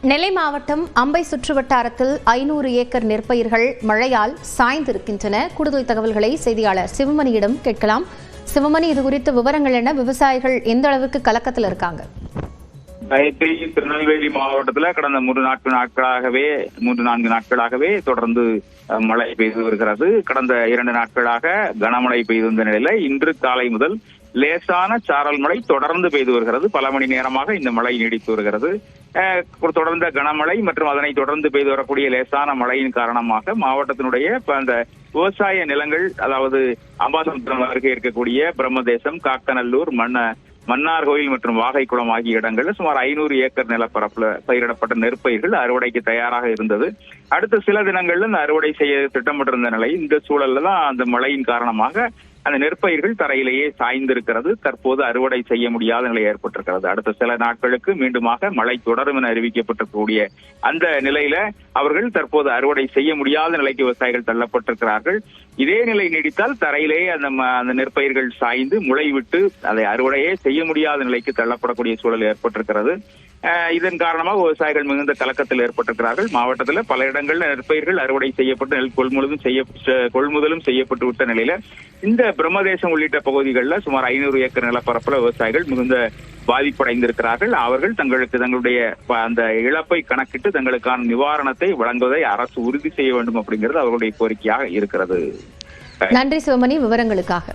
நெல்லை மாவட்டம் அம்பை சுற்றுவட்டாரத்தில் 500 ஏக்கர் நெற்பயிர்கள் மழையால் சாய்ந்திருக்கின்றன. கூடுதல் தகவல்களை செய்தியாளர் சிவமணியிடம் கேட்கலாம். சிவமணி, இது குறித்த விவரங்கள் என்ன? விவசாயிகள் எந்த அளவுக்கு கலக்கத்தில் இருக்காங்க? திருநெல்வேலி மாவட்டத்தில் கடந்த 3-4 நாட்களாகவே தொடர்ந்து மழை பெய்து வருகிறது. கடந்த 2 நாட்களாக கனமழை பெய்து வந்த நிலையில இன்று காலை முதல் லேசான சாரல் மழை தொடர்ந்து பெய்து வருகிறது. பல மணி நேரமாக இந்த மழை நீடித்து வருகிறது. தொடர்ந்த கனமழை மற்றும் அதனை தொடர்ந்து பெய்து வரக்கூடிய லேசான மழையின் காரணமாக மாவட்டத்தினுடைய அந்த விவசாய நிலங்கள், அதாவது அம்பாசமுத்திரம் அருகே இருக்கக்கூடிய பிரம்மதேசம், காக்கநல்லூர், மன்னார்கோவில் மற்றும் வாகைக்குளம் ஆகிய இடங்களில் சுமார் 500 ஏக்கர் நிலப்பரப்புல பயிரிடப்பட்ட நெற்பயிர்கள் அறுவடைக்கு தயாராக இருந்தது. அடுத்த சில தினங்கள்ல இந்த அறுவடை செய்ய திட்டமிட்டிருந்த நிலை, இந்த சூழல்ல தான் அந்த மழையின் காரணமாக அந்த நெற்பயிர்கள் தரையிலேயே சாய்ந்திருக்கிறது. தற்போது அறுவடை செய்ய முடியாத நிலை ஏற்பட்டிருக்கிறது. அடுத்த சில நாட்களுக்கு மீண்டுமாக மழை தொடரும் என அறிவிக்கப்பட்டிருக்கக்கூடிய அந்த நிலையில அவர்கள் தற்போது அறுவடை செய்ய முடியாத நிலைக்கு விவசாயிகள் தள்ளப்பட்டிருக்கிறார்கள். இதே நிலை நீடித்தால் தரையிலேயே அந்த நெற்பயிர்கள் சாய்ந்து முளைவிட்டு அதை அறுவடையே செய்ய முடியாத நிலைக்கு தள்ளப்படக்கூடிய சூழல் ஏற்பட்டிருக்கிறது. இதன் காரணமாக விவசாயிகள் மிகுந்த கலக்கத்தில் ஏற்பட்டிருக்கிறார்கள். மாவட்டத்தில் பல இடங்களில் நெற்பயிர்கள் அறுவடை செய்யப்பட்டு நெல் கொள்முதலும் செய்யப்பட்டு விட்ட நிலையில இந்த பிரம்மதேசம் உள்ளிட்ட பகுதிகளில் சுமார் 500 ஏக்கர் நிலப்பரப்புல விவசாயிகள் மிகுந்த பாதிப்படைந்திருக்கிறார்கள். அவர்கள் தங்களுடைய அந்த இழப்பை கணக்கிட்டு தங்களுக்கான நிவாரணத்தை வழங்குவதை அரசு உறுதி செய்ய வேண்டும் அப்படிங்கிறது அவர்களுடைய கோரிக்கையாக இருக்கிறது. நன்றி சிவமணி, விவரங்களுக்காக.